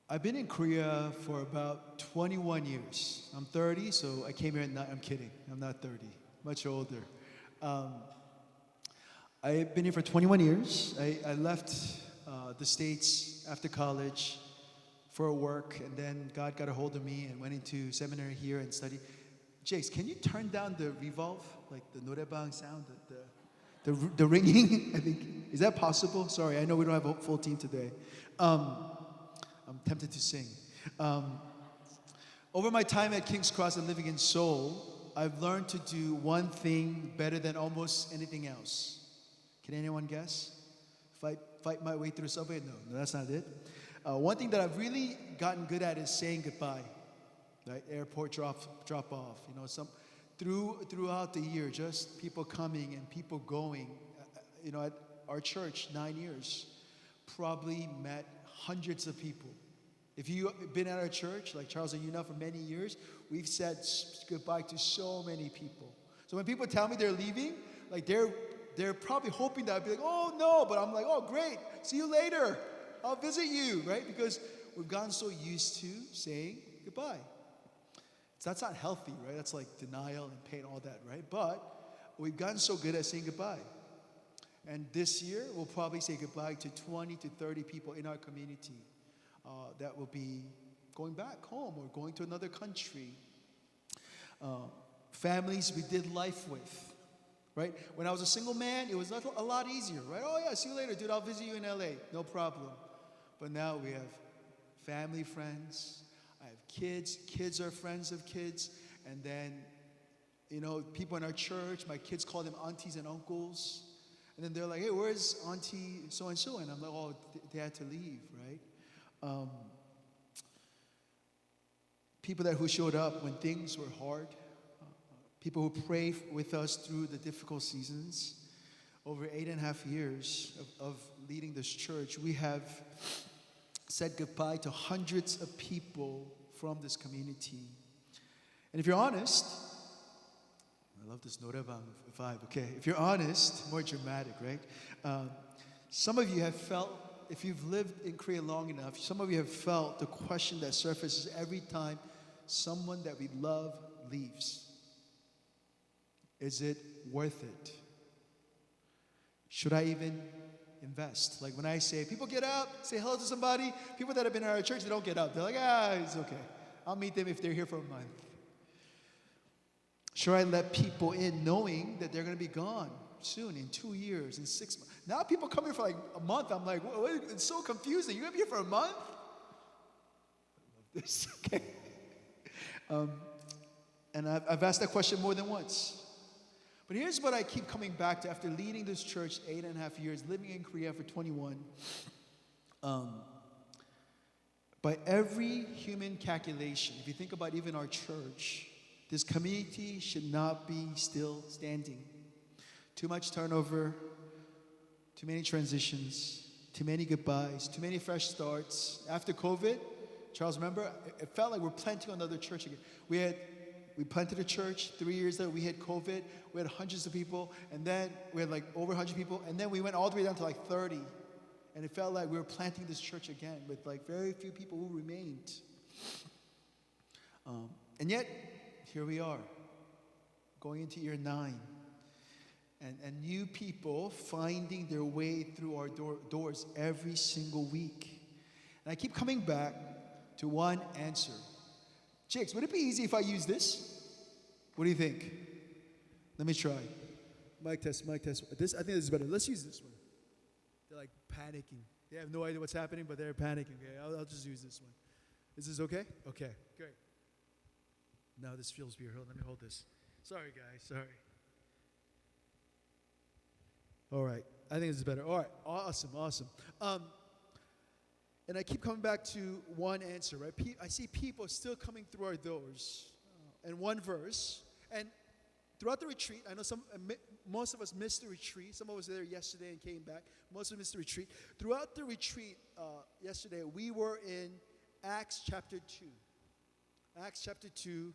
I've been in Korea for about 21 years. I'm 30, so I came here at I'm kidding. I'm not 30, much older. Um, I've been here for 21 years. I left the States after college for work, and then God got a hold of me and went into seminary here and studied. Jace, can you turn down the revolve, like the norebang sound, the ringing? I think, is that possible? Sorry, I know we don't have a full team today. I'm tempted to sing. Over my time at King's Cross and living in Seoul, I've learned to do one thing better than almost anything else. Can anyone guess? Fight my way through the subway? No, that's not it. One thing that I've really gotten good at is saying goodbye. Right? Airport drop off. You know, throughout the year, just people coming and people going. You know, at our church, 9 years, probably met hundreds of people. If you've been at our church, like Charles and you know, for many years, we've said goodbye to so many people. So when people tell me they're leaving, like they're probably hoping that I'd be like, oh no, but I'm like, oh great, see you later. I'll visit you, right? Because we've gotten so used to saying goodbye. So that's not healthy, right? That's like denial and pain, all that, right? But we've gotten so good at saying goodbye. And this year, we'll probably say goodbye to 20 to 30 people in our community that will be going back home or going to another country. Families we did life with, right? When I was a single man, it was a lot easier, right? Oh yeah, see you later, dude, I'll visit you in LA, no problem. But now we have family friends, I have kids are friends of kids, and then, you know, people in our church, my kids call them aunties and uncles. And then they're like, hey, where's auntie so-and-so? And I'm like, oh, they had to leave, right? People who showed up when things were hard. People who prayed with us through the difficult seasons. Over 8.5 years of leading this church, we have said goodbye to hundreds of people from this community. And if you're honest, I love this norebang vibe, okay? If you're honest, more dramatic, right? Some of you have felt, if you've lived in Korea long enough, some of you have felt the question that surfaces every time someone that we love leaves. Is it worth it? Should I even invest? Like when I say, people get up, say hello to somebody, people that have been at our church, they don't get up. They're like, it's okay. I'll meet them if they're here for a month. Should I let people in knowing that they're going to be gone soon, in 2 years, in 6 months? Now people come here for like a month. I'm like, it's so confusing. You're going to be here for a month? I love this. Okay. And I've asked that question more than once. But here's what I keep coming back to after leading this church 8.5 years, living in Korea for 21. By every human calculation, if you think about even our church, this community should not be still standing. Too much turnover, too many transitions, too many goodbyes, too many fresh starts. After COVID, Charles, remember, it felt like we're planting another church again. We planted a church 3 years later, we had COVID, we had hundreds of people, and then we had like over 100 people, and then we went all the way down to like 30. And it felt like we were planting this church again with like very few people who remained. And yet, here we are, going into year 9. And new people finding their way through our doors every single week. And I keep coming back to one answer. Jakes, would it be easy if I use this? What do you think? Let me try. Mic test. This, I think this is better. Let's use this one. They're like panicking. They have no idea what's happening, but they're panicking. Okay, I'll just use this one. Is this okay? Okay, great. Now this feels weird. Let me hold this. Sorry, guys. Sorry. All right. I think this is better. All right. Awesome. And I keep coming back to one answer, right? I see people still coming through our doors. And one verse. And throughout the retreat, I know most of us missed the retreat. Some of us were there yesterday and came back. Most of us missed the retreat. Throughout the retreat yesterday, we were in Acts chapter 2. Acts chapter 2.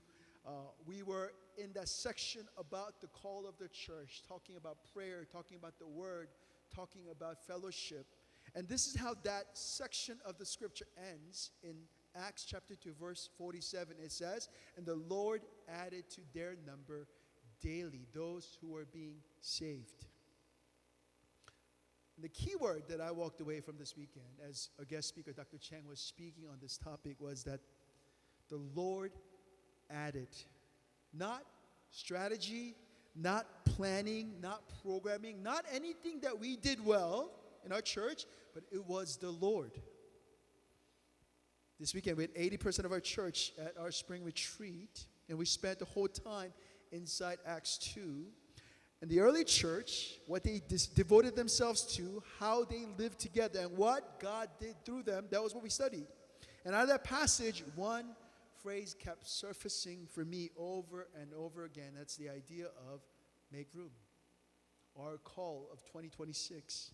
We were in that section about the call of the church, talking about prayer, talking about the word, talking about fellowship. And this is how that section of the scripture ends in Acts chapter 2, verse 47. It says, "And the Lord added to their number daily those who were being saved." And the key word that I walked away from this weekend, as our guest speaker, Dr. Chang, was speaking on this topic, was that the Lord added. Not strategy, not planning, not programming, not anything that we did well in our church, but it was the Lord. This weekend, we had 80% of our church at our spring retreat, and we spent the whole time inside Acts 2. And the early church, what they devoted themselves to, how they lived together, and what God did through them, that was what we studied. And out of that passage, one phrase kept surfacing for me over and over again. That's the idea of make room, our call of 2026.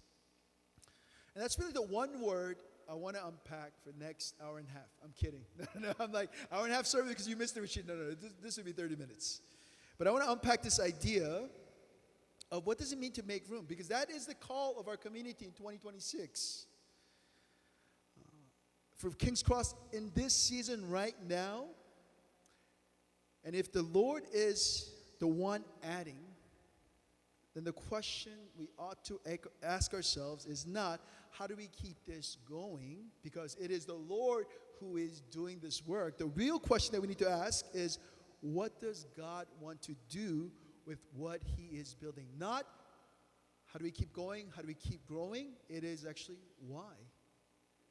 And that's really the one word I want to unpack for the next hour and a half. I'm kidding. No, I'm like, hour and a half service because you missed the retreat. No, this would be 30 minutes. But I want to unpack this idea of what does it mean to make room, because that is the call of our community in 2026. For King's Cross in this season right now, and if the Lord is the one adding, then the question we ought to ask ourselves is not, how do we keep this going? Because it is the Lord who is doing this work. The real question that we need to ask is, what does God want to do with what He is building? Not, how do we keep going? How do we keep growing? It is actually, why?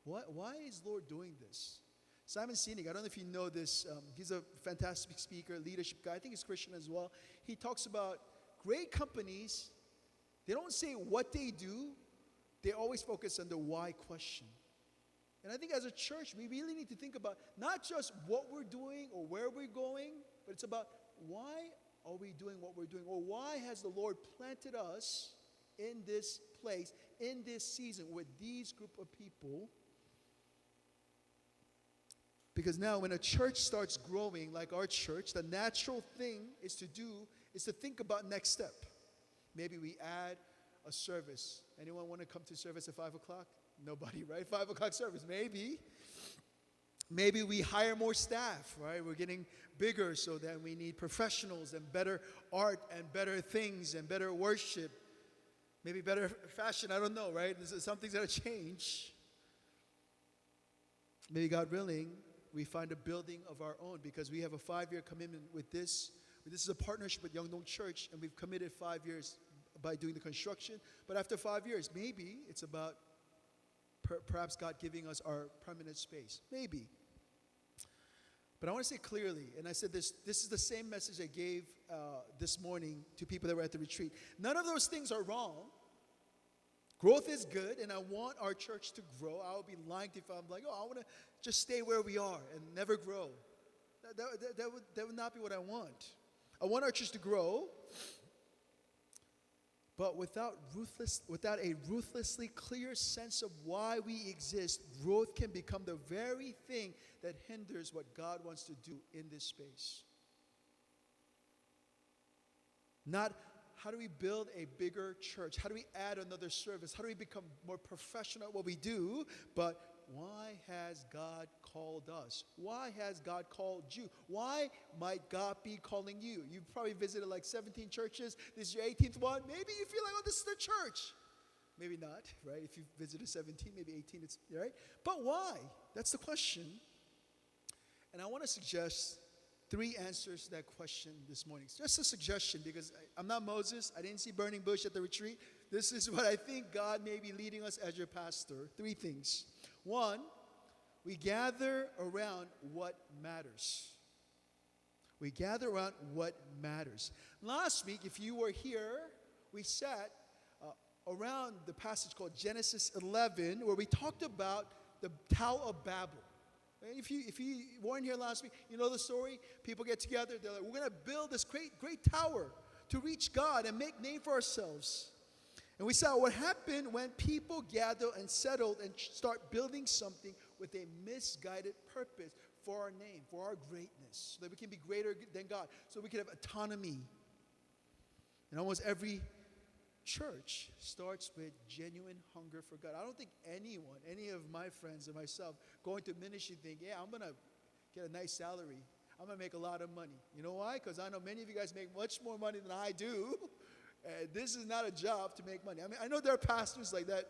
Why is Lord doing this? Simon Sinek, I don't know if you know this, he's a fantastic speaker, leadership guy. I think he's Christian as well. He talks about great companies, they don't say what they do, they always focus on the why question. And I think as a church, we really need to think about not just what we're doing or where we're going, but it's about why are we doing what we're doing? Or why has the Lord planted us in this place, in this season, with these group of people? Because now when a church starts growing like our church, the natural thing is to think about next step. Maybe we add a service. Anyone want to come to service at 5 o'clock? Nobody, right? 5 o'clock service, maybe. Maybe we hire more staff, right? We're getting bigger, so that we need professionals and better art and better things and better worship. Maybe better fashion, I don't know, right? Some things that change. Maybe, God willing, we find a building of our own, because we have a 5-year commitment with this. This is a partnership with Yangjae Church, and we've committed 5 years by doing the construction. But after 5 years, maybe it's about perhaps God giving us our permanent space. Maybe. But I want to say clearly, and I said this is the same message I gave this morning to people that were at the retreat. None of those things are wrong. Growth is good, and I want our church to grow. I would be lying if I'm like, I want to just stay where we are and never grow. That would not be what I want. I want our church to grow, but without a ruthlessly clear sense of why we exist, growth can become the very thing that hinders what God wants to do in this space. Not, how do we build a bigger church? How do we add another service? How do we become more professional at what we do? But why has God called us? Why has God called you? Why might God be calling you? You've probably visited like 17 churches. This is your 18th one. Maybe you feel like, this is the church. Maybe not, right? If you've visited 17, maybe 18, it's right. But why? That's the question. And I want to suggest 3 answers to that question this morning. It's just a suggestion, because I'm not Moses. I didn't see burning bush at the retreat. This is what I think God may be leading us as your pastor. 3 things. 1, we gather around what matters. We gather around what matters. Last week, if you were here, we sat around the passage called Genesis 11, where we talked about the Tower of Babel. And if you weren't here last week, you know the story. People get together. They're like, we're going to build this great tower to reach God and make name for ourselves. And we saw what happened when people gather and settled and start building something with a misguided purpose for our name, for our greatness, so that we can be greater than God, so we can have autonomy. And almost every church starts with genuine hunger for God. I don't think anyone, any of my friends and myself, going to ministry think, yeah, I'm going to get a nice salary. I'm going to make a lot of money. You know why? Because I know many of you guys make much more money than I do. And this is not a job to make money. I mean, I know there are pastors like that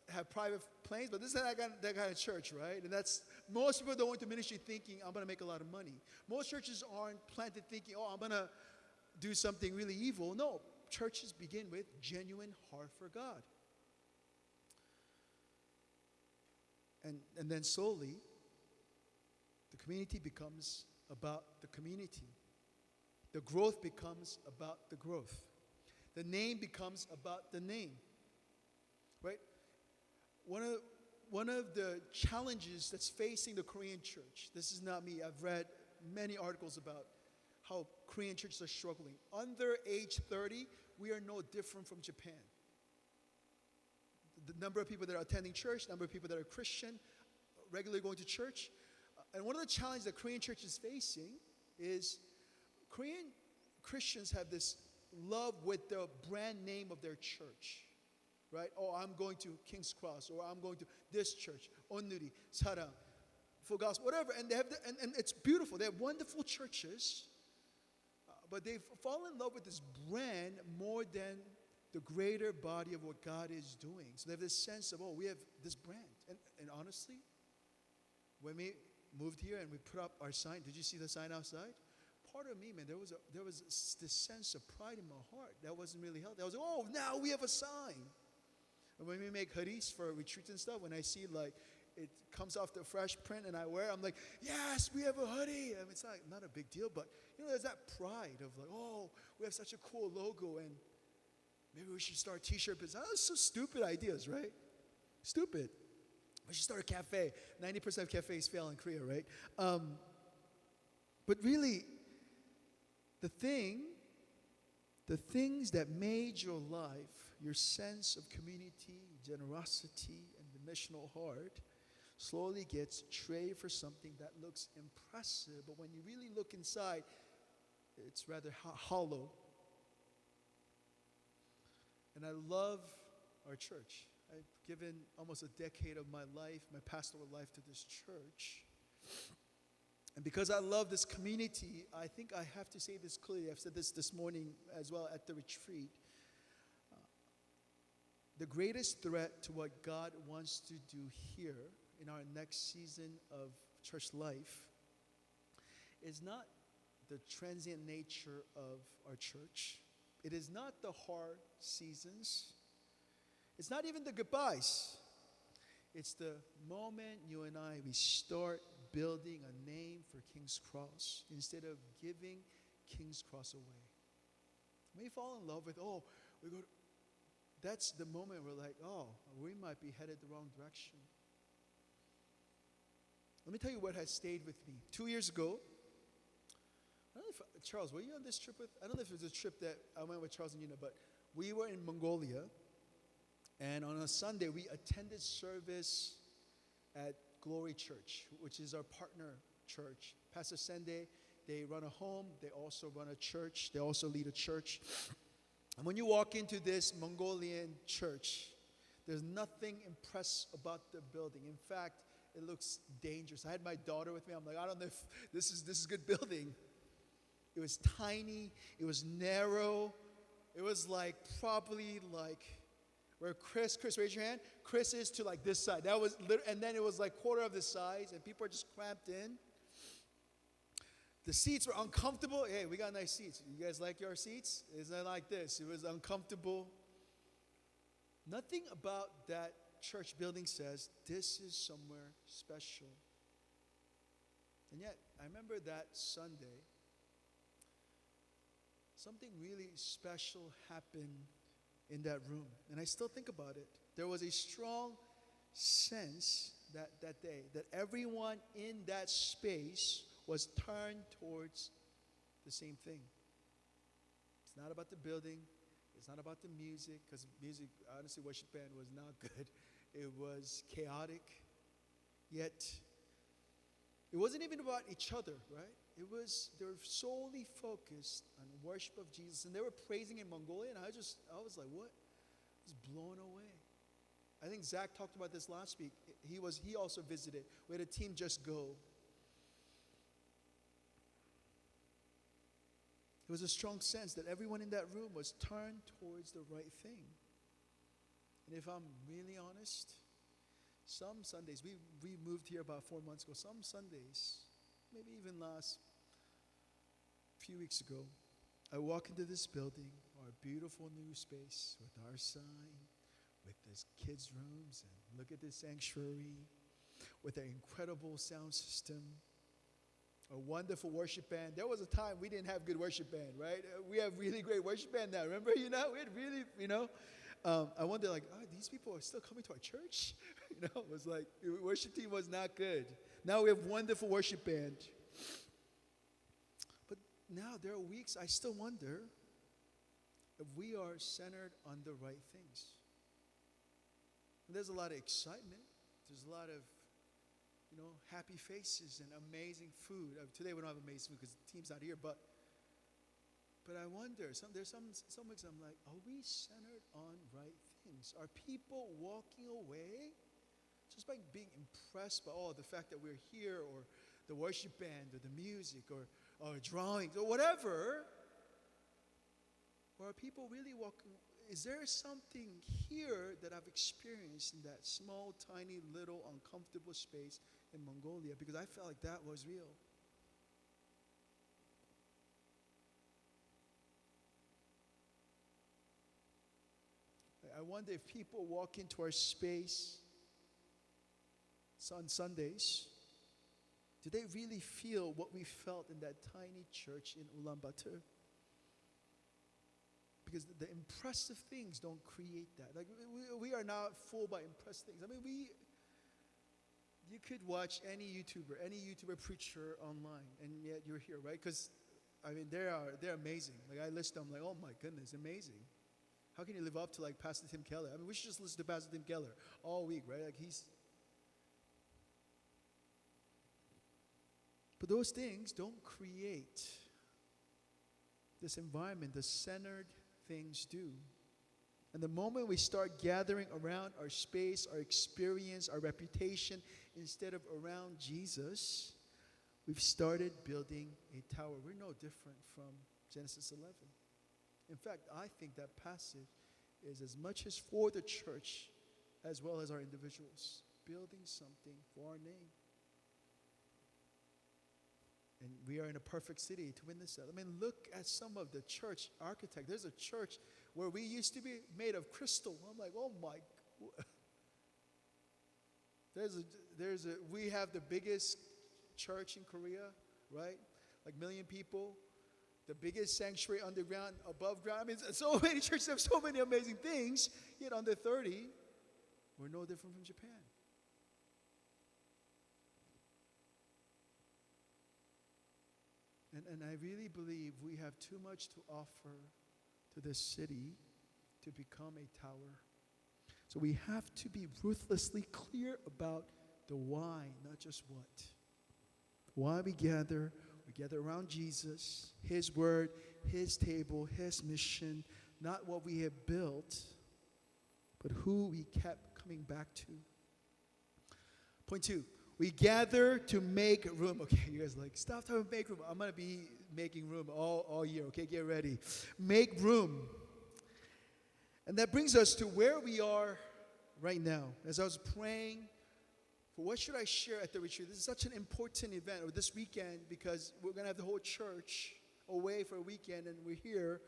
have private planes, but this is that kind of church, right? And that's, most people don't go into ministry thinking, I'm going to make a lot of money. Most churches aren't planted thinking, oh, I'm going to do something really evil. No, churches begin with genuine heart for God. And then slowly, the community becomes about the community. The growth becomes about the growth. The name becomes about the name, right? One of the challenges that's facing the Korean church, this is not me, I've read many articles about how Korean churches are struggling. Under age 30, we are no different from Japan. The number of people that are attending church, number of people that are Christian, regularly going to church. And one of the challenges that Korean church is facing is Korean Christians have this love with the brand name of their church, right? Oh, I'm going to King's Cross, or I'm going to this church, Onnuri, Sarang, Full Gospel, whatever. And they have and it's beautiful. They have wonderful churches, but they've fallen in love with this brand more than the greater body of what God is doing. So they have this sense of, oh, we have this brand. And honestly, when we moved here and we put up our sign, did you see the sign outside? Part of me, man, there was this sense of pride in my heart that wasn't really healthy. I was like, oh, now we have a sign. And when we make hoodies for retreats and stuff, when I see like it comes off the fresh print and I wear it, I'm like, yes, we have a hoodie. I mean, it's not a big deal, but you know, there's that pride of like, oh, we have such a cool logo, and maybe we should start a t-shirt business. Oh, so stupid ideas, right? Stupid. We should start a cafe. 90% of cafes fail in Korea, right? But really, the things that made your life, your sense of community, generosity, and the missional heart, slowly gets traded for something that looks impressive, but when you really look inside, it's rather hollow. And I love our church. I've given almost a decade of my life, my pastoral life, to this church. And because I love this community, I think I have to say this clearly. I've said this morning as well at the retreat. The greatest threat to what God wants to do here in our next season of church life is not the transient nature of our church. It is not the hard seasons. It's not even the goodbyes. It's the moment you and I, we start building a name for King's Cross instead of giving King's Cross away. We fall in love with, that's the moment we're like, oh, we might be headed the wrong direction. Let me tell you what has stayed with me. 2 years ago, I don't know if, Charles, were you on this trip with? I don't know if it was a trip that I went with Charles and Yuna, but we were in Mongolia, and on a Sunday we attended service at Glory Church, which is our partner church. Pastor Sende, they run a home, they also run a church, they also lead a church. And when you walk into this Mongolian church, there's nothing impressive about the building. In fact, it looks dangerous. I had my daughter with me. I'm like, I don't know if this is a good building. It was tiny. It was narrow. It was like probably like where Chris, raise your hand. Chris is to like this side. That was, and then it was like quarter of the size, and people are just cramped in. The seats were uncomfortable. Hey, we got nice seats. You guys like your seats? It's not like this. It was uncomfortable. Nothing about that church building says this is somewhere special. And yet, I remember that Sunday, something really special happened in that room. And I still think about it. There was a strong sense that day that everyone in that space was turned towards the same thing. It's not about the building. It's not about the music, because music, honestly, worship band was not good. It was chaotic. Yet, it wasn't even about each other, right? they were solely focused on worship of Jesus, and they were praising in Mongolian. I was like, what? I was blown away. I think Zach talked about this last week. He also visited. We had a team just go. It was a strong sense that everyone in that room was turned towards the right thing. And if I'm really honest, some Sundays, we moved here about 4 months ago. Some Sundays, maybe even last few weeks ago, I walk into this building, our beautiful new space with our sign, with this kids' rooms, and look at this sanctuary, with an incredible sound system, a wonderful worship band. There was a time we didn't have good worship band, right? We have really great worship band now. Remember, we had really, I wonder, like, these people are still coming to our church? It was like, worship team was not good. Now we have wonderful worship band. But now there are weeks I still wonder if we are centered on the right things. And there's a lot of excitement. There's a lot of, happy faces and amazing food. Today we don't have amazing food because the team's not here, but I wonder, there's some weeks I'm like, are we centered on right things? Are people walking away just by being impressed by the fact that we're here, or the worship band, or the music, or drawings, or whatever? Or are people really walking? Is there something here that I've experienced in that small, tiny, little, uncomfortable space in Mongolia? Because I felt like that was real. I wonder if people walk into our space on Sundays, do they really feel what we felt in that tiny church in Ulaanbaatar? Because the impressive things don't create that. Like we are not fooled by impressive things. I mean, you could watch any YouTuber preacher online, and yet you're here, right? Because they're amazing. Like I list them, like, oh my goodness, amazing. How can you live up to like Pastor Tim Keller? I mean, we should just listen to Pastor Tim Keller all week, right? Like But those things don't create this environment. The centered things do. And the moment we start gathering around our space, our experience, our reputation, instead of around Jesus, we've started building a tower. We're no different from Genesis 11. In fact, I think that passage is as much as for the church as well as our individuals, building something for our name. And we are in a perfect city to win this. I mean, look at some of the church architecture. There's a church where we used to be made of crystal. I'm like, oh my. We have the biggest church in Korea, right? Like 1 million people. The biggest sanctuary underground, above ground. I mean, so many churches have so many amazing things. Yet under 30, we're no different from Japan. And I really believe we have too much to offer to this city to become a tower. So we have to be ruthlessly clear about the why, not just what. Why we gather around Jesus, His word, His table, His mission, not what we have built, but who we kept coming back to. Point 2. We gather to make room. Okay, you guys are like, stop talking about make room. I'm going to be making room all year, okay? Get ready. Make room. And that brings us to where we are right now. As I was praying for what should I share at the retreat, this is such an important event, or this weekend, because we're going to have the whole church away for a weekend, and we're here.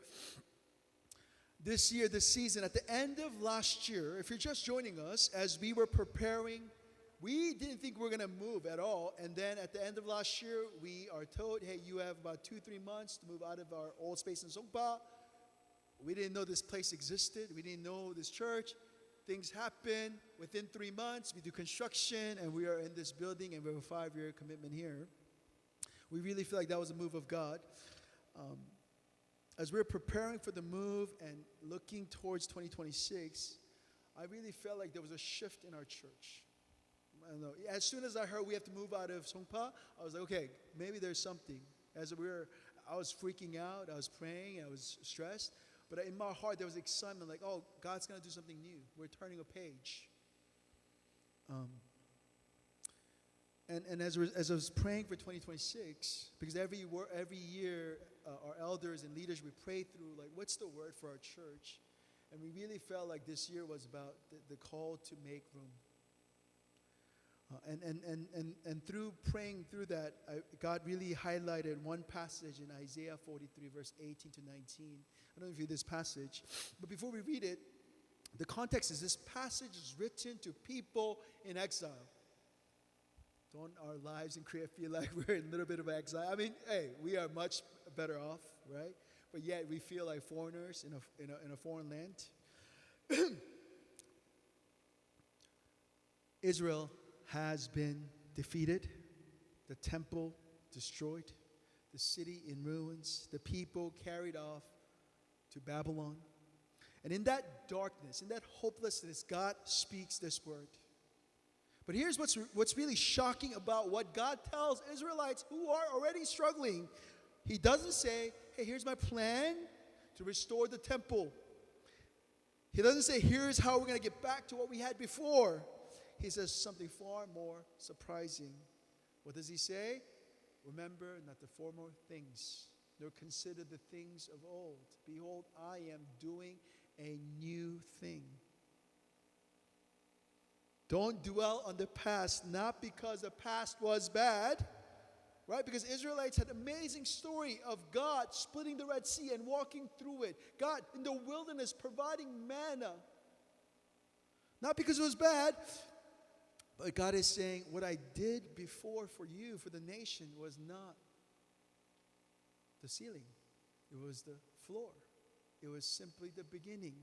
This year, this season, at the end of last year, if you're just joining us, as we were preparing, we didn't think we were going to move at all. And then at the end of last year, we are told, hey, you have about 2-3 months to move out of our old space in Songpa. We didn't know this place existed. We didn't know this church. Things happen. Within 3 months, we do construction, and we are in this building, and we have a 5-year commitment here. We really feel like that was a move of God. As we're preparing for the move and looking towards 2026, I really felt like there was a shift in our church. I don't know. As soon as I heard we have to move out of Songpa, I was like, okay, maybe there's something. I was freaking out, I was praying, I was stressed. But in my heart, there was excitement like, oh, God's going to do something new. We're turning a page. And as I was praying for 2026, because every year our elders and leaders, we pray through, like, what's the word for our church? And we really felt like this year was about the call to make room. And through praying through that, God really highlighted one passage in Isaiah 43, verse 18 to 19. I don't know if you read this passage, but before we read it, the context is this passage is written to people in exile. Don't our lives in Korea feel like we're in a little bit of exile? I mean, hey, we are much better off, right? But yet we feel like foreigners in a foreign land. Israel has been defeated, the temple destroyed, the city in ruins, the people carried off to Babylon. And in that darkness, in that hopelessness, God speaks this word. But here's what's really shocking about what God tells Israelites who are already struggling. He doesn't say, hey, here's my plan to restore the temple. He doesn't say, here's how we're going to get back to what we had before. He says something far more surprising. What does he say? Remember not the former things, nor consider the things of old. Behold, I am doing a new thing. Don't dwell on the past, not because the past was bad, right? Because Israelites had an amazing story of God splitting the Red Sea and walking through it. God in the wilderness providing manna. Not because it was bad, but God is saying, what I did before for you, for the nation, was not the ceiling. It was the floor. It was simply the beginning.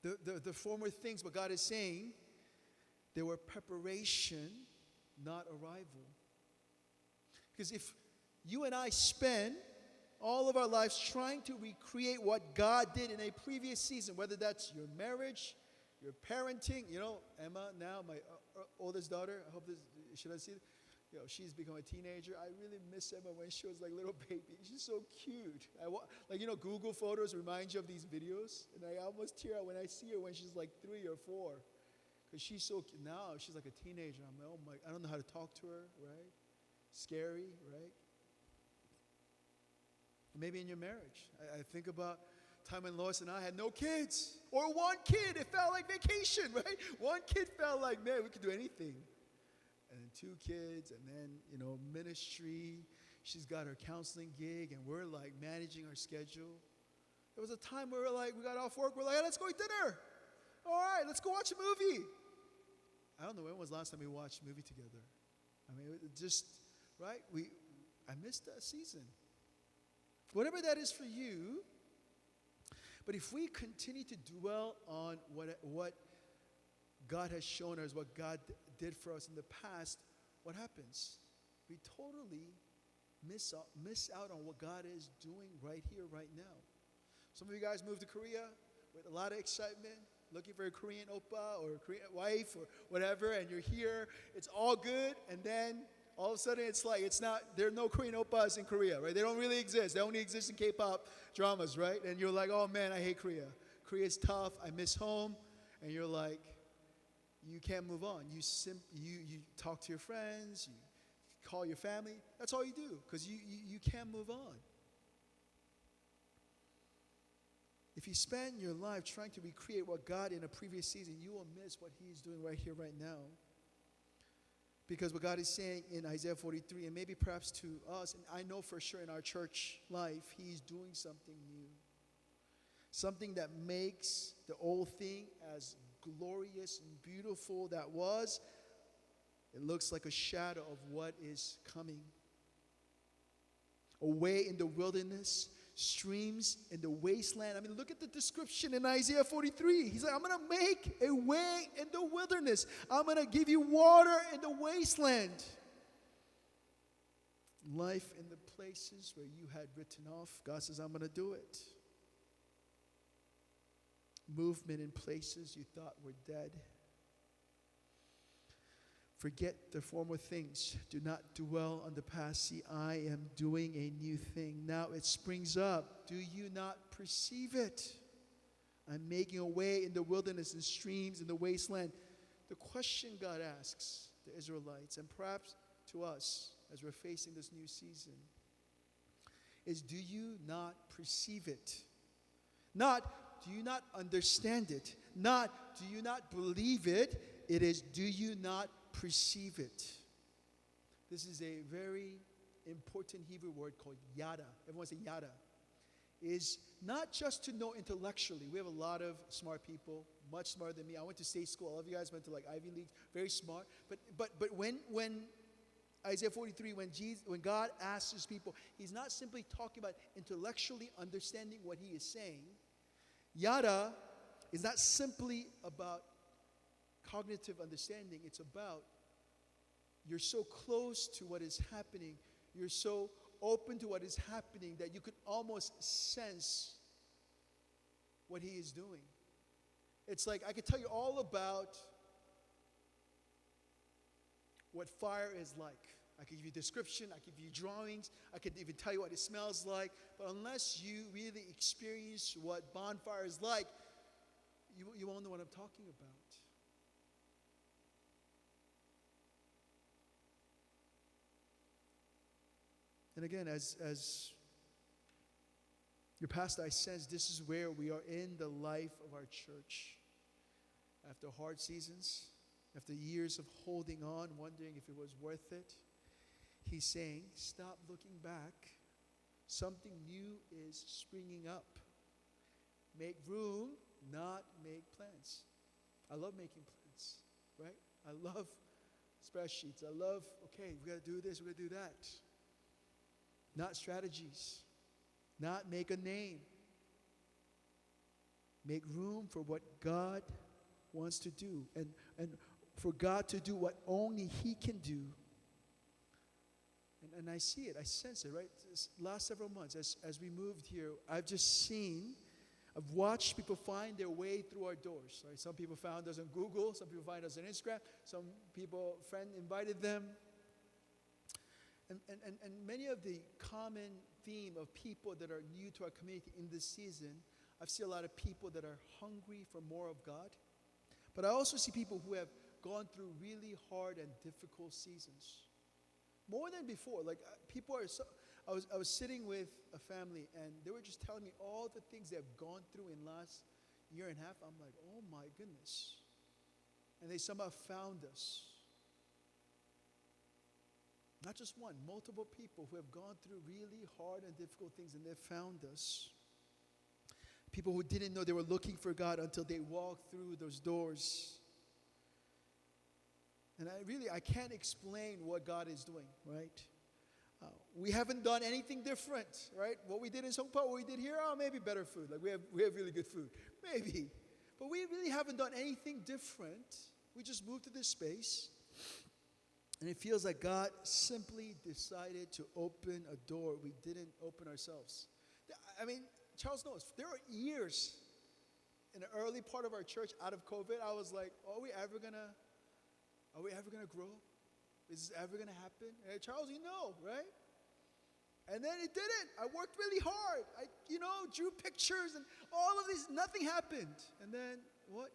The former things, what God is saying, they were preparation, not arrival. Because if you and I spend all of our lives trying to recreate what God did in a previous season, whether that's your marriage, your parenting, Emma now, my oldest daughter, I hope should I see it? She's become a teenager. I really miss Emma when she was like little baby. She's so cute. Google Photos remind you of these videos, and I almost tear out when I see her when she's like 3 or 4, because she's so cute. Now she's like a teenager. I'm like, oh my, I don't know how to talk to her, right? Scary, right? Maybe in your marriage, I think about time when Lois and I had no kids, or one kid. It felt like vacation, right? One kid felt like, man, we could do anything. And then 2 kids, and then, ministry. She's got her counseling gig, and we're like managing our schedule. There was a time where we got off work, we're like, hey, let's go eat dinner. All right, let's go watch a movie. I don't know when was the last time we watched a movie together. I mean, it just, right? I missed that season. Whatever that is for you, but if we continue to dwell on what God has shown us, what God did for us in the past, what happens? We totally miss out on what God is doing right here, right now. Some of you guys moved to Korea with a lot of excitement, looking for a Korean oppa or a Korean wife or whatever, and you're here, it's all good, and then all of a sudden it's like, there are no Korean oppas in Korea, right? They don't really exist. They only exist in K-pop dramas, right? And you're like, oh man, I hate Korea. Korea's tough, I miss home, and you're like, you can't move on. You talk to your friends, you call your family. That's all you do, because you can't move on. If you spend your life trying to recreate what God in a previous season, you will miss what He's doing right here, right now. Because what God is saying in Isaiah 43, and maybe perhaps to us, and I know for sure in our church life, He's doing something new. Something that makes the old thing as glorious and beautiful that was, it looks like a shadow of what is coming. Away in the wilderness, streams in the wasteland. I mean, look at the description in Isaiah 43. He's like, I'm going to make a way in the wilderness. I'm going to give you water in the wasteland. Life in the places where you had written off, God says, I'm going to do it. Movement in places you thought were dead. Forget the former things. Do not dwell on the past. See, I am doing a new thing. Now it springs up. Do you not perceive it? I'm making a way in the wilderness and streams in the wasteland. The question God asks the Israelites, and perhaps to us as we're facing this new season, is do you not perceive it? Not, do you not understand it? Not, do you not believe it? It is, do you not perceive it? This is a very important Hebrew word called yada. Everyone say yada. Is not just to know intellectually. We have a lot of smart people, much smarter than me. I went to state school. All of you guys went to like Ivy League, very smart. But when Isaiah 43, when God asks his people, he's not simply talking about intellectually understanding what he is saying. Yada is not simply about cognitive understanding. It's about you're so close to what is happening. You're so open to what is happening that you could almost sense what he is doing. It's like I could tell you all about what fire is like. I could give you a description, I could give you drawings, I could even tell you what it smells like, but unless you really experience what bonfire is like, you won't know what I'm talking about. And again, as your pastor, I sense this is where we are in the life of our church. After hard seasons, after years of holding on, wondering if it was worth it, he's saying, stop looking back. Something new is springing up. Make room, not make plans. I love making plans, right? I love spreadsheets. I love, okay, we got to do this, we got to do that. Not strategies. Not make a name. Make room for what God wants to do. And for God to do what only he can do. And I see it. I sense it, right? This last several months, as we moved here, I've watched people find their way through our doors. Right? Some people found us on Google. Some people find us on Instagram. Some people, a friend invited them. And many of the common theme of people that are new to our community in this season, I've seen a lot of people that are hungry for more of God. But I also see people who have gone through really hard and difficult seasons. More than before. Like people are so, I was sitting with a family and they were just telling me all the things they have gone through in the last year and a half. I'm like, oh my goodness. And they somehow found us. Not just one, multiple people who have gone through really hard and difficult things and they've found us. People who didn't know they were looking for God until they walked through those doors. And I can't explain what God is doing, right? We haven't done anything different, right? What we did in Seoul, what we did here, maybe better food. Like we have really good food, maybe. But we really haven't done anything different. We just moved to this space. And it feels like God simply decided to open a door we didn't open ourselves. I mean, Charles knows, there are years in the early part of our church out of COVID, I was like, are we ever gonna grow? Is this ever gonna happen? And Charles, you know, right? And then it didn't. I worked really hard. I drew pictures and all of these, nothing happened. And then what?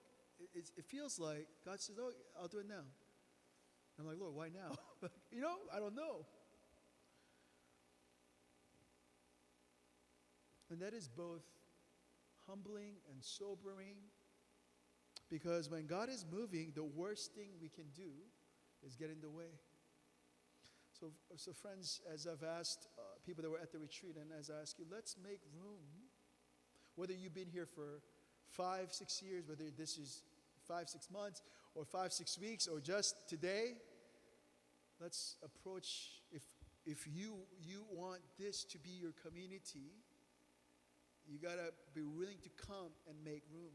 It feels like God says, oh, I'll do it now. I'm like, Lord, why now? I don't know. And that is both humbling and sobering, because when God is moving, the worst thing we can do is get in the way. So friends, as I've asked people that were at the retreat, and as I ask you, let's make room. Whether you've been here for 5-6 years, whether this is 5-6 months, or 5-6 weeks, or just today, let's approach, if you want this to be your community, you gotta be willing to come and make room.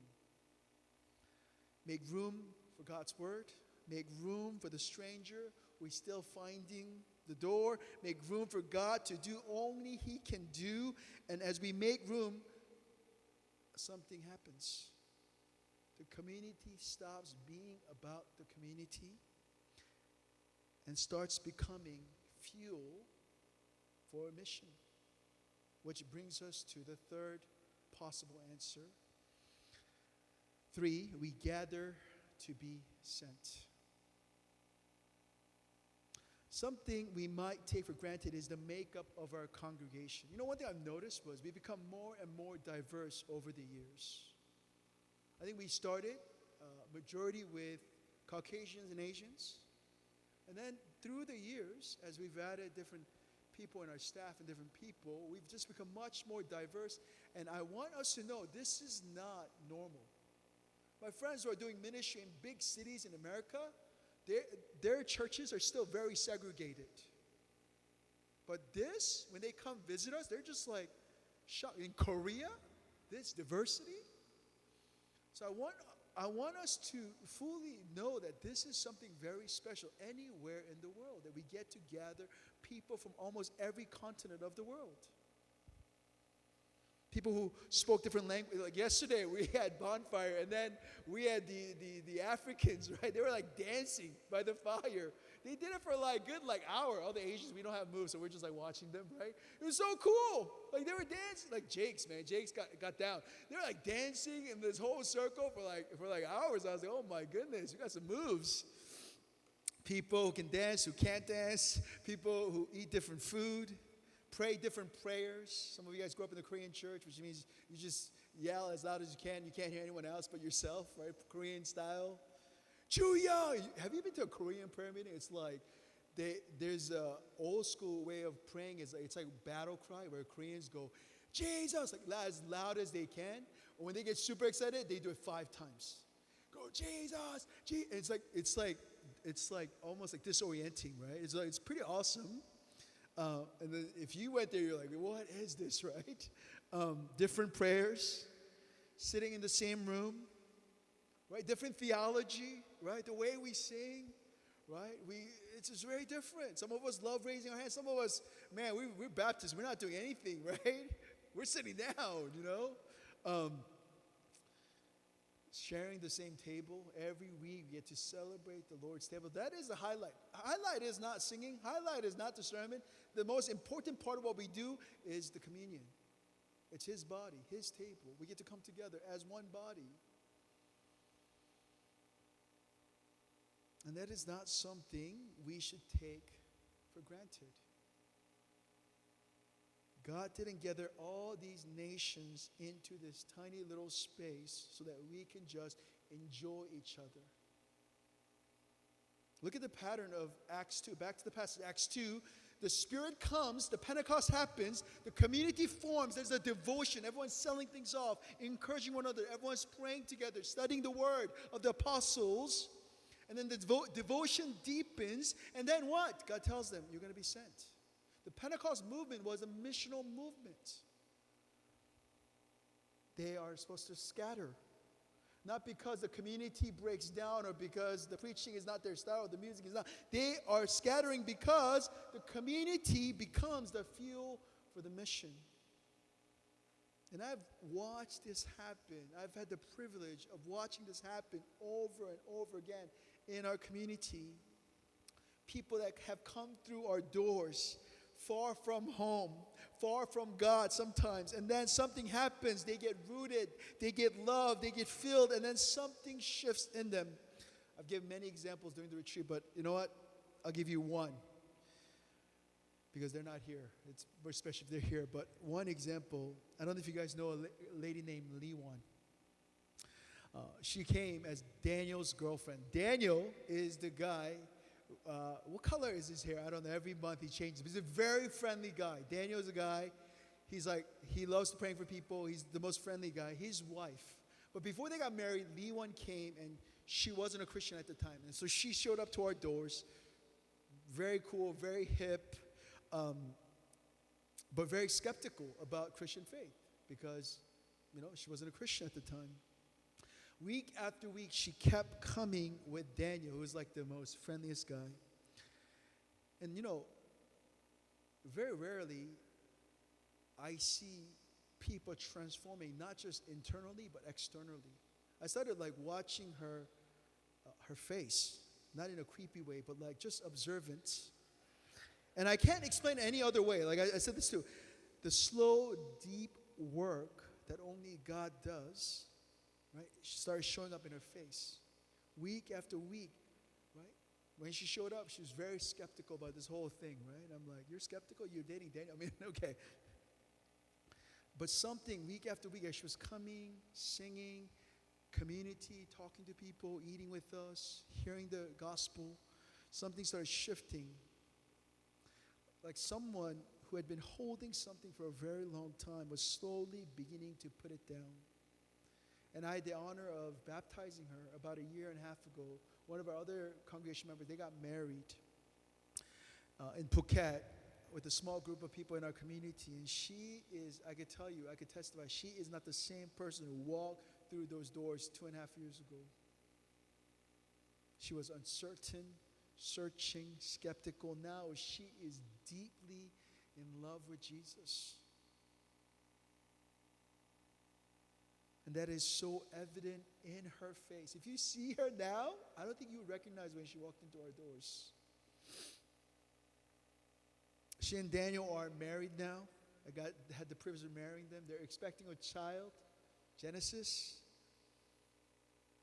Make room for God's word. Make room for the stranger who is still finding the door. Make room for God to do only he can do. And as we make room, something happens. The community stops being about the community, and starts becoming fuel for a mission. Which brings us to the third possible answer. 3, we gather to be sent. Something we might take for granted is the makeup of our congregation. You know, one thing I've noticed was we've become more and more diverse over the years. I think we started majority with Caucasians and Asians. And then through the years, as we've added different people in our staff and different people, we've just become much more diverse. And I want us to know this is not normal. My friends who are doing ministry in big cities in America, their churches are still very segregated. But this, when they come visit us, they're just like shocked. In Korea, this diversity. So I want us to fully know that this is something very special anywhere in the world, that we get to gather people from almost every continent of the world. People who spoke different languages. Like yesterday, we had bonfire, and then we had the Africans, right? They were like dancing by the fire. They did it for like good hour. All the Asians, we don't have moves, so we're just like watching them, right? It was so cool. Like they were dancing, like Jake's, man. Jake's got down. They were like dancing in this whole circle for like hours. I was like, oh my goodness, you got some moves. People who can dance, who can't dance. People who eat different food. Pray different prayers. Some of you guys grew up in the Korean church, which means you just yell as loud as you can. You can't hear anyone else but yourself, right? Korean style. Juya! Have you been to a Korean prayer meeting? It's like there's an old school way of praying. It's like battle cry where Koreans go, Jesus, like as loud as they can. Or when they get super excited, they do it 5 times. Go, Jesus! It's like almost like disorienting, right? It's pretty awesome. And then if you went there, you're like, what is this, right? Different prayers, sitting in the same room, right? Different theology, right? The way we sing, right? It's just very different. Some of us love raising our hands. Some of us, man, we're Baptists. We're not doing anything, right? We're sitting down, you know? Sharing the same table every week, we get to celebrate the Lord's table. That is the highlight. Highlight is not singing. Highlight is not the sermon. The most important part of what we do is the communion. It's His body, His table. We get to come together as one body. And that is not something we should take for granted. God didn't gather all these nations into this tiny little space so that we can just enjoy each other. Look at the pattern of Acts 2. Back to the passage, Acts 2. The Spirit comes, the Pentecost happens, the community forms, there's a devotion. Everyone's selling things off, encouraging one another. Everyone's praying together, studying the word of the apostles. And then the devotion deepens. And then what? God tells them, you're going to be sent. The Pentecost movement was a missional movement. They are supposed to scatter. Not because the community breaks down or because the preaching is not their style or the music is not. They are scattering because the community becomes the fuel for the mission. And I've watched this happen. I've had the privilege of watching this happen over and over again in our community. People that have come through our doors, far from home, far from God sometimes, and then something happens, they get rooted, they get loved, they get filled, and then something shifts in them. I've given many examples during the retreat, but you know what? I'll give you one, because they're not here. It's more special if they're here, but one example, I don't know if you guys know a lady named Lee Won. She came as Daniel's girlfriend. Daniel is the guy. What color is his hair? I don't know. Every month he changes. He's a very friendly guy. Daniel's a guy. He loves praying for people. He's the most friendly guy. His wife. But before they got married, Lee Won came, and she wasn't a Christian at the time. And so she showed up to our doors. Very cool, very hip, but very skeptical about Christian faith because, she wasn't a Christian at the time. Week after week, she kept coming with Daniel, who was like the most friendliest guy. And very rarely I see people transforming, not just internally, but externally. I started watching her face. not in a creepy way, but like just observant. And I can't explain it any other way. Like I said this too. The slow, deep work that only God does, right? She started showing up in her face. Week after week, right? When she showed up, she was very skeptical about this whole thing, right? I'm like, you're skeptical? You're dating Daniel? I mean, okay. But something, week after week, as she was coming, singing, community, talking to people, eating with us, hearing the gospel, something started shifting. Like someone who had been holding something for a very long time was slowly beginning to put it down. And I had the honor of baptizing her about a year and a half ago. One of our other congregation members, they got married in Phuket with a small group of people in our community. And she is, I could tell you, I could testify, she is not the same person who walked through those doors 2.5 years ago. She was uncertain, searching, skeptical. Now she is deeply in love with Jesus. And that is so evident in her face. If you see her now, I don't think you would recognize when she walked into our doors. She and Daniel are married now. I had the privilege of marrying them. They're expecting a child, Genesis.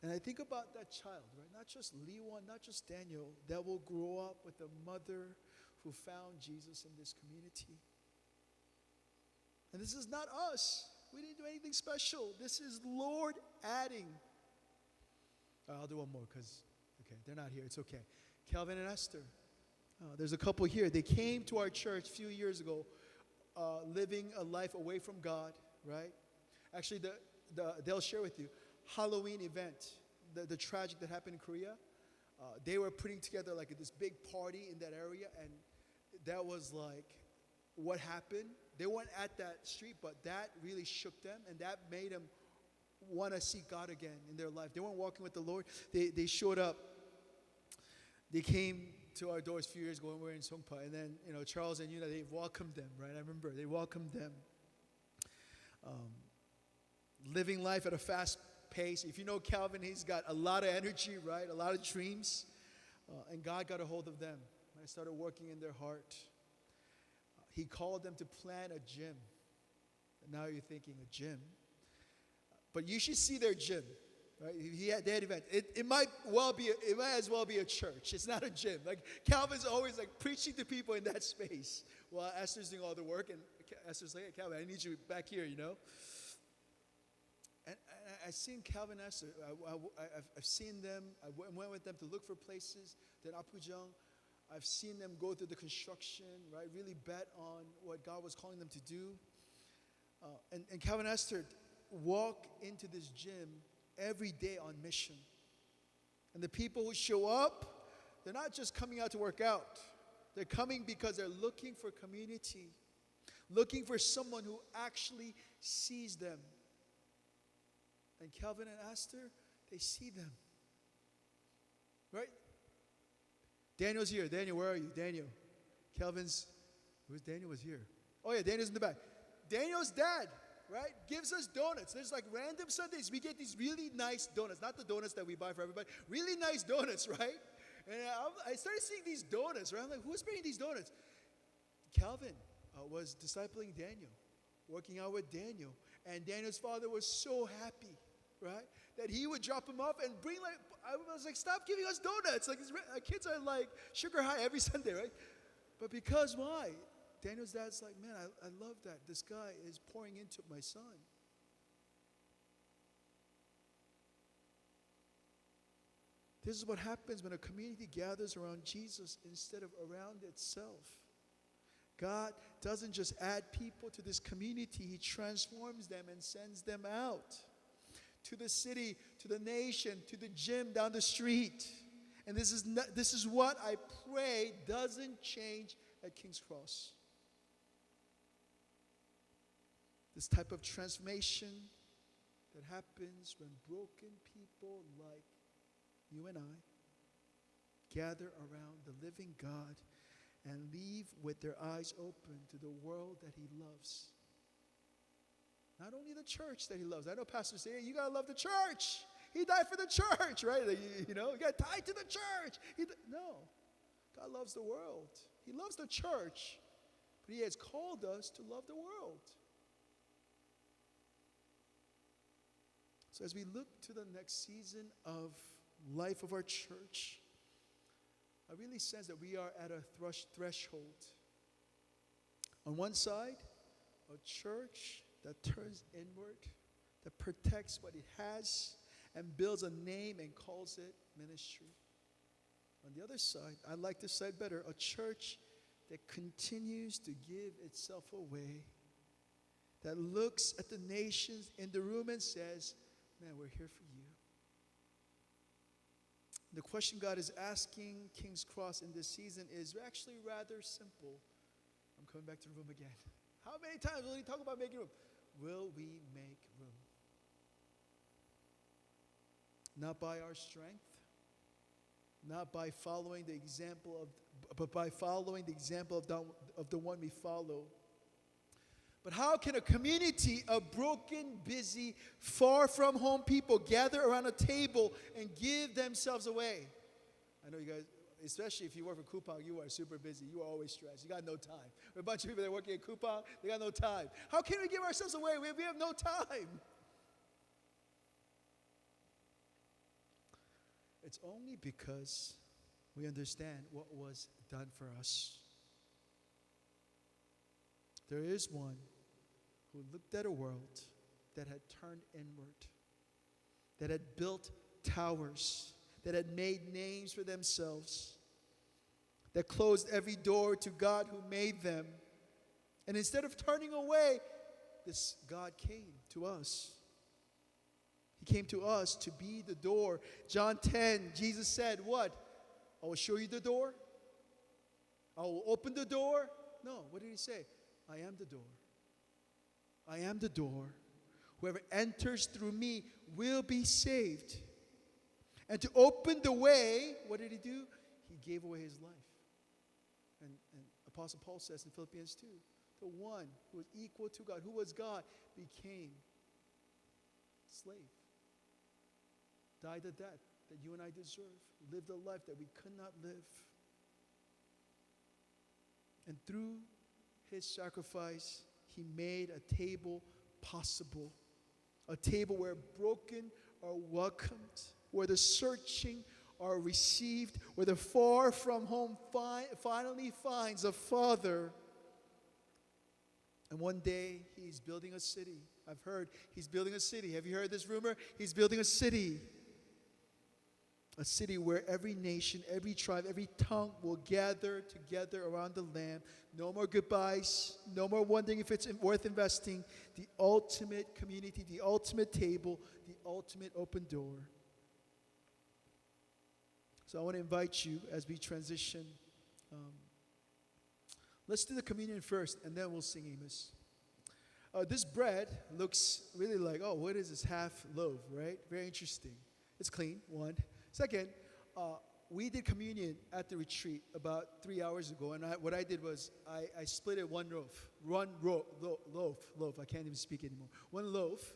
And I think about that child, right? Not just Leewon, not just Daniel, that will grow up with a mother who found Jesus in this community. And this is not us. We didn't do anything special. This is Lord adding. I'll do one more because, okay, they're not here. It's okay. Calvin and Esther. There's a couple here. They came to our church a few years ago, living a life away from God, right? Actually, they'll share with you. Halloween event, the tragic that happened in Korea. They were putting together like this big party in that area, and that was like what happened. They weren't at that street, but that really shook them, and that made them want to seek God again in their life. They weren't walking with the Lord. They showed up. They came to our doors a few years ago when we were in Songpa, and then Charles and Yuna, they welcomed them, right? I remember they welcomed them. Living life at a fast pace. If you know Calvin, he's got a lot of energy, right? A lot of dreams, and God got a hold of them. I started working in their heart. He called them to plan a gym. And now you're thinking, a gym? But you should see their gym, right? They had events. It might as well be a church. It's not a gym. Like Calvin's always like preaching to people in that space while Esther's doing all the work. And Esther's like, hey, Calvin, I need you back here, And I've seen Calvin and Esther. I've seen them. I went with them to look for places. Then Apujang. I've seen them go through the construction, right? Really bet on what God was calling them to do. And Calvin and Esther walk into this gym every day on mission. And the people who show up, they're not just coming out to work out. They're coming because they're looking for community, looking for someone who actually sees them. And Calvin and Esther, they see them. Right? Daniel's here. Daniel, where are you? Daniel. Who's Daniel was here? Oh yeah, Daniel's in the back. Daniel's dad, right, gives us donuts. There's like random Sundays, we get these really nice donuts. Not the donuts that we buy for everybody. Really nice donuts, right? And I started seeing these donuts, right? I'm like, who's bringing these donuts? Calvin was discipling Daniel, working out with Daniel. And Daniel's father was so happy, right, that he would drop him off and bring I was like, stop giving us donuts. Like, kids are like sugar high every Sunday, right? But because why? Daniel's dad's like, man, I love that. This guy is pouring into my son. This is what happens when a community gathers around Jesus instead of around itself. God doesn't just add people to this community. He transforms them and sends them out to the city, to the nation, to the gym down the street. And this is what I pray doesn't change at King's Cross. This type of transformation that happens when broken people like you and I gather around the living God and leave with their eyes open to the world that He loves. Not only the church that He loves. I know pastors say, hey, you got to love the church. He died for the church, right? You know, you got tied to the church. No, God loves the world. He loves the church, but He has called us to love the world. So as we look to the next season of life of our church, I really sense that we are at a threshold. On one side, a church that turns inward, that protects what it has and builds a name and calls it ministry. On the other side, I like this side better, a church that continues to give itself away, that looks at the nations in the room and says, man, we're here for you. The question God is asking King's Cross in this season is actually rather simple. I'm coming back to the room again. How many times will He talk about making room? Will we make room? Not by our strength, not by following the example but by following the example of the one we follow. But how can a community of broken, busy, far from home people gather around a table and give themselves away? I know you guys, especially if you work for Coupang, you are super busy. You are always stressed. You got no time. A bunch of people that are working at Coupang, they got no time. How can we give ourselves away? We have no time. It's only because we understand what was done for us. There is one who looked at a world that had turned inward, that had built towers, that had made names for themselves, that closed every door to God who made them. And instead of turning away, this God came to us. He came to us to be the door. John 10, Jesus said, what? I will show you the door. I will open the door. No, what did He say? I am the door. I am the door. Whoever enters through me will be saved. And to open the way, what did He do? He gave away His life. And Apostle Paul says in Philippians 2, the one who was equal to God, who was God, became slave. Died the death that you and I deserve. Lived a life that we could not live. And through His sacrifice, He made a table possible. A table where broken are welcomed, where the searching are received, where the far from home finally finds a father. And one day, He's building a city. I've heard He's building a city. Have you heard this rumor? He's building a city. A city where every nation, every tribe, every tongue will gather together around the Lamb. No more goodbyes. No more wondering if it's worth investing. The ultimate community, the ultimate table, the ultimate open door. So I want to invite you as we transition. Let's do the communion first, and then we'll sing Amos. This bread looks really like, oh, what is this half loaf, right? Very interesting. It's clean, one. Second, we did communion at the retreat about 3 hours ago, and what I did was I split it one loaf. I can't even speak anymore. One loaf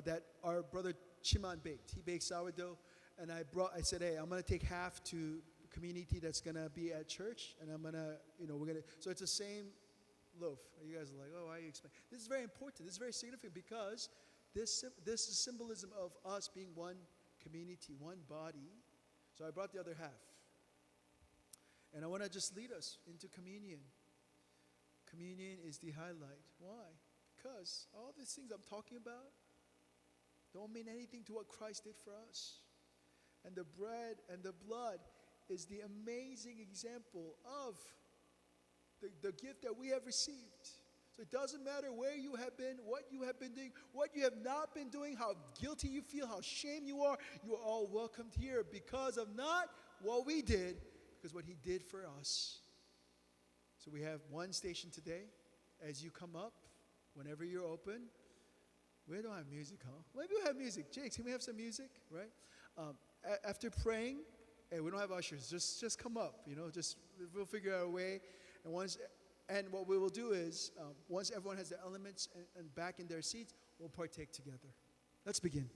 that our brother Chiman baked. He baked sourdough, and I said, hey, I'm gonna take half to community that's gonna be at church, and I'm gonna, so it's the same loaf. You guys are like, oh, why are you explaining? This is very important. This is very significant because this is symbolism of us being one community, one body. So I brought the other half. And I want to just lead us into communion. Communion is the highlight. Why? Because all these things I'm talking about don't mean anything to what Christ did for us. And the bread and the blood is the amazing example of the gift that we have received. So it doesn't matter where you have been, what you have been doing, what you have not been doing, how guilty you feel, how ashamed you are all welcomed here because of not what we did, because what He did for us. So we have one station today. As you come up, whenever you're open, we don't have music, huh? Maybe we'll have music. Jake, can we have some music, right? After praying, hey, we don't have ushers. Just come up, we'll figure out a way. And what we will do is, once everyone has their elements and back in their seats, we'll partake together. Let's begin.